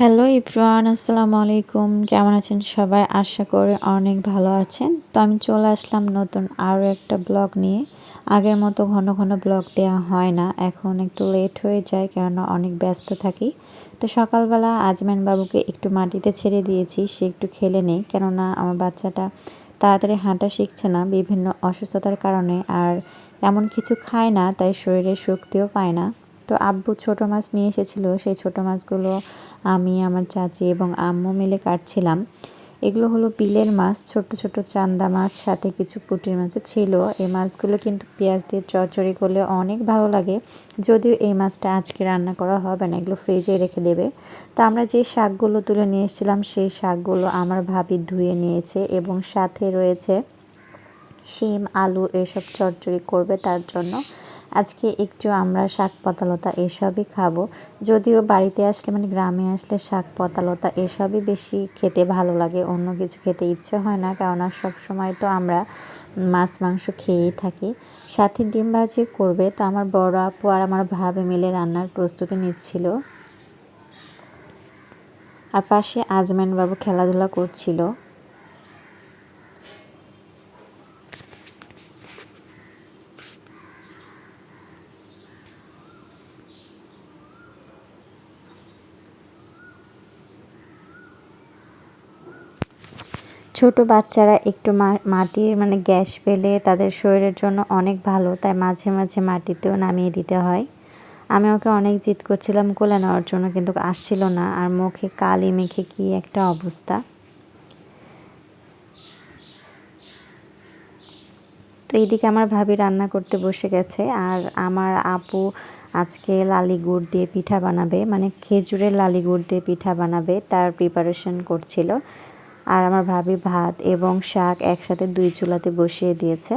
Hello everyone, আসসালামু আলাইকুম। কেমন আছেন সবাই? আশা করি অনেক ভালো আছেন। তো আমি চলে আসলাম নতুন আরও একটা ব্লগ নিয়ে। আগের মতো ঘন ঘন ব্লগ দেওয়া হয় না, এখন একটু লেট হয়ে যায় কেননা অনেক ব্যস্ত থাকি। তো সকালবেলা আজমান বাবুকে একটু মাটিতে ছেড়ে দিয়েছি, সে একটু খেলে নেই, কেননা আমার বাচ্চাটা তাড়াতাড়ি হাঁটা শিখছে না বিভিন্ন অসুস্থতার কারণে, আর এমন কিছু খায় না, তাই শরীরে শক্তিও পায় না। তো আব্বু ছোট মাছ নিয়ে এসেছিল, সেই ছোট মাছগুলো আমি, আমার চাচি এবং আম্মু মিলে কাটছিলাম। এগুলো হলো বিলের মাছ, ছোট ছোট চান্দা মাছ, সাথে কিছু পুঁটির মাছও ছিল। এই মাছগুলো কিন্তু পেঁয়াজ দিয়ে চচ্চড়ি করলে অনেক ভালো লাগে। যদিও এই মাছটা আজকে রান্না করা হবে না, এগুলো ফ্রিজে রেখে দেবে। তো আমরা যে শাকগুলো তুলে নিয়ে এসেছিলাম, সেই শাকগুলো আমার ভাবি ধুয়ে নিয়েছে এবং সাথে রয়েছে শিম, আলু এসব চচ্চড়ি করবে তার জন্য। আজকে একটু আমরা শাক পাতালতা এসবই খাবো। যদিও বাড়িতে আসলে মানে গ্রামে আসলে শাক পাতালতা এসবই বেশি খেতে ভালো লাগে, অন্য কিছু খেতে ইচ্ছে হয় না, কেননা সবসময় তো আমরা মাছ মাংস খেয়েই থাকি। সাথে ডিম ভাজি করবে। তো আমার বড় আপু আর আমার ভাবে মিলে রান্নার প্রস্তুতি নিচ্ছিল, আর পাশে আজমান বাবু খেলাধুলা করছিল। ছোট বাচ্চারা একটু মাটির মানে গ্যাস পেলে তাদের শরীরের জন্য অনেক ভালো, তাই মাঝে মাঝে মাটিতেও নামিয়ে দিতে হয়। আমি ওকে অনেক জিদ করছিলাম কোলে নেওয়ার জন্য, কিন্তু আসছিল না, আর মুখে কালি মেখে কি একটা অবস্থা। তো এইদিকে আমার ভাবি রান্না করতে বসে গেছে, আর আমার আপু আজকে লালি গুড় দিয়ে পিঠা বানাবে, মানে খেজুরের লালি গুড় দিয়ে পিঠা বানাবে, তার প্রিপারেশন করছিল। আর আমার ভাবি ভাত এবং শাক একসাথে দুই চুলাতে বসিয়ে দিয়েছে।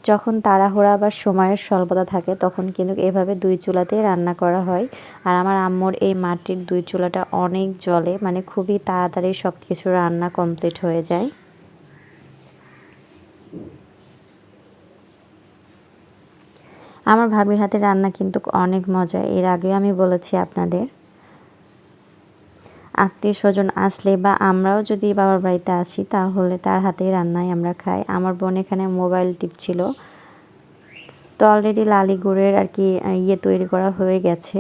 যখন তাড়াহুড়া বা সময়ের স্বল্পতা থাকে তখন কিন্তু এভাবে দুই চুলাতেই রান্না করা হয়। আর আমার আম্মুর এই মাটির দুই চুলাটা অনেক জ্বলে, মানে খুবই তাড়াতাড়ি সব কিছু রান্না কমপ্লিট হয়ে যায়। আমার ভাবির হাতে রান্না কিন্তু অনেক মজা, এর আগেও আমি বলেছি আপনাদের। আত্মীয় স্বজন আসলে বা আমরাও যদি বাবার বাড়িতে আসি তাহলে তার হাতেই রান্নাই আমরা খাই। আমার বোন এখানে মোবাইল টিপছিল। তো অলরেডি লালি গুড়ের আর কি তৈরি করা হয়ে গেছে।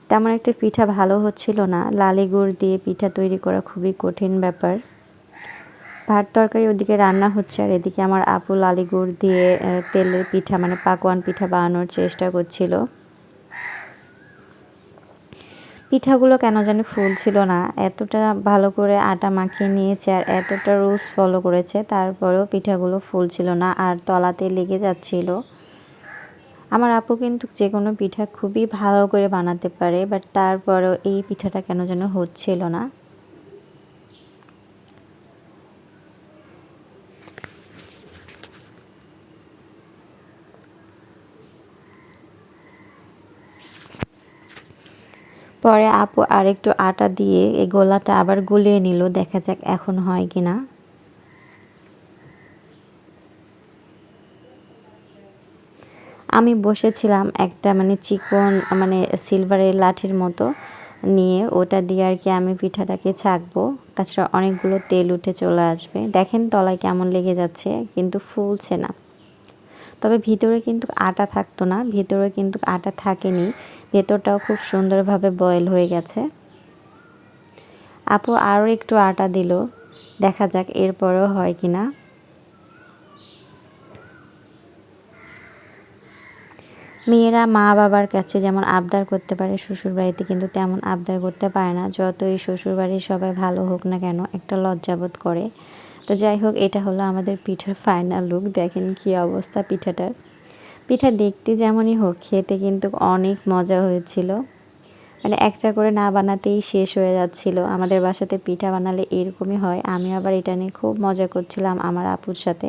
তেমন একটা পিঠা ভালো হচ্ছিল না, লালি গুড় দিয়ে পিঠা তৈরি করা খুবই কঠিন ব্যাপার। ভাত তরকারি ওদিকে রান্না হচ্ছে, আর এদিকে আমার আপু লালি গুড় দিয়ে তেলের পিঠা মানে পাকোয়ান পিঠা বানানোর চেষ্টা করছিল। পিঠাগুলো কেন জানি ফুলছিল না, এতটা ভালো করে আটা মাখিয়ে নিয়েছে আর এতটা রুলস ফলো করেছে, তারপরেও পিঠাগুলো ফুলছিল না আর তলাতে লেগে যাচ্ছিল। আমার আপু কিন্তু যে কোনো পিঠা খুবই ভালো করে বানাতে পারে, বাট তারপরেও এই পিঠাটা কেন যেন হচ্ছিল না। পরে আপু আরেকটু আটা দিয়ে এই গোলাটা আবার গুলিয়ে নিল, দেখা যাক এখন হয় কিনা। আমি বসেছিলাম একটা মানে চিকন মানে সিলভারের লাঠির মতো নিয়ে, ওটা দিয়ে আর কি আমি পিঠাটাকে ছাঁকবো, তাছাড়া অনেকগুলো তেল উঠে চলে আসবে। দেখেন তলায় কেমন লেগে যাচ্ছে, কিন্তু ফুলছে না। তবে ভিতরে কিন্তু আটা থাকতো না, ভিতরে কিন্তু আটা থাকেনি, ভেতরটাও খুব সুন্দরভাবে বয়েল হয়ে গেছে। আপু আরও একটু আটা দিল, দেখা যাক এরপরও হয় কিনা। মেয়েরা মা বাবার কাছে যেমন আবদার করতে পারে, শ্বশুরবাড়িতে কিন্তু তেমন আবদার করতে পারে না। যতই শ্বশুরবাড়ির সবাই ভালো হোক না কেন, একটা লজ্জাবোধ করে। তো যাই হোক, এটা হলো আমাদের পিঠার ফাইনাল লুক। দেখেন কি অবস্থা পিঠাটার। পিঠা দেখতে যেমনই হোক, খেতে কিন্তু অনেক মজা হয়েছিল। মানে একটা করে না বানাতেই শেষ হয়ে যাচ্ছিল। আমাদের বাসাতে পিঠা বানালে এরকমই হয়। আমি আবার এটা নিয়ে খুব মজা করছিলাম আমার আপুর সাথে।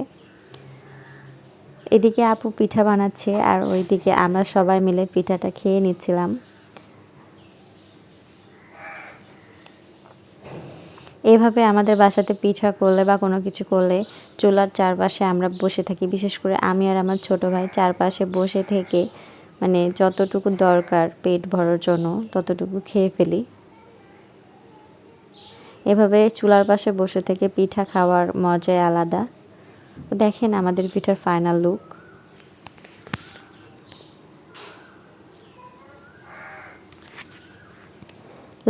এদিকে আপু পিঠা বানাচ্ছে আর ওইদিকে আমরা সবাই মিলে পিঠাটা খেয়ে নিচ্ছিলাম। এভাবে আমাদের বাসাতে পিঠা করলে বা কোনো কিছু করলে চুলার চারপাশে আমরা বসে থাকি, বিশেষ করে আমি আর আমার ছোট ভাই চারপাশে বসে থেকে মানে যতটুকু দরকার পেট ভরার জন্য ততটুকু খেয়ে ফেলি। এভাবে চুলার পাশে বসে থেকে পিঠা খাওয়ার মজাই আলাদা। তো দেখেন আমাদের পিঠার ফাইনাল লুক।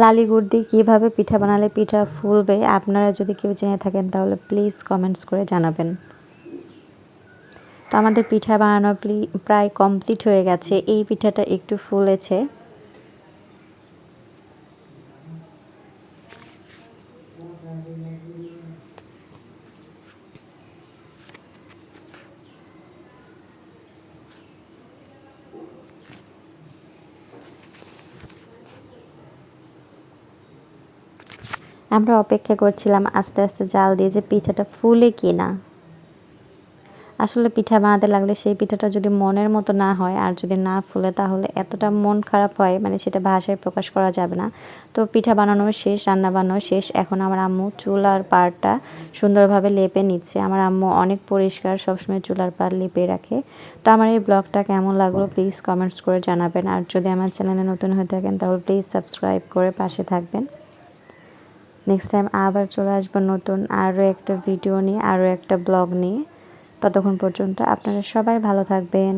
লালি গুড় দিয়ে কীভাবে পিঠা বানালে পিঠা ফুলবে, আপনারা যদি কেউ জেনে থাকেন তাহলে প্লিজ কমেন্টস করে জানাবেন। তো আমাদের পিঠা বানানো প্রায় কমপ্লিট হয়ে গেছে। এই পিঠাটা একটু ফুলেছে। আমরা অপেক্ষা করছিলাম আস্তে আস্তে জাল দিয়ে যে পিঠাটা ফুলে কিনা। আসলে পিঠা বানাতে লাগলে সেই পিঠাটা যদি মনের মতো না হয় আর যদি না ফুলে তাহলে এতটা মন খারাপ হয়, মানে সেটা ভাষায় প্রকাশ করা যাবে না। তো পিঠা বানানো শেষ, রান্না বানানো শেষ। এখন আমার আম্মু চুলার পাড়টা সুন্দরভাবে লেপে নিচ্ছে। আমার আম্মু অনেক পরিষ্কার, সবসময় চুলার পাড় লেপে রাখে। তো আমার এই ব্লগটা কেমন লাগলো প্লিজ কমেন্টস করে জানাবেন। আর যদি আমার চ্যানেলে নতুন হয়ে থাকেন তাহলে প্লিজ সাবস্ক্রাইব করে পাশে থাকবেন। নেক্সট টাইম আবার চলে আসবো নতুন আরও একটা ভিডিও নিয়ে, আরও একটা ব্লগ নিয়ে। ততক্ষণ পর্যন্ত আপনারা সবাই ভালো থাকবেন।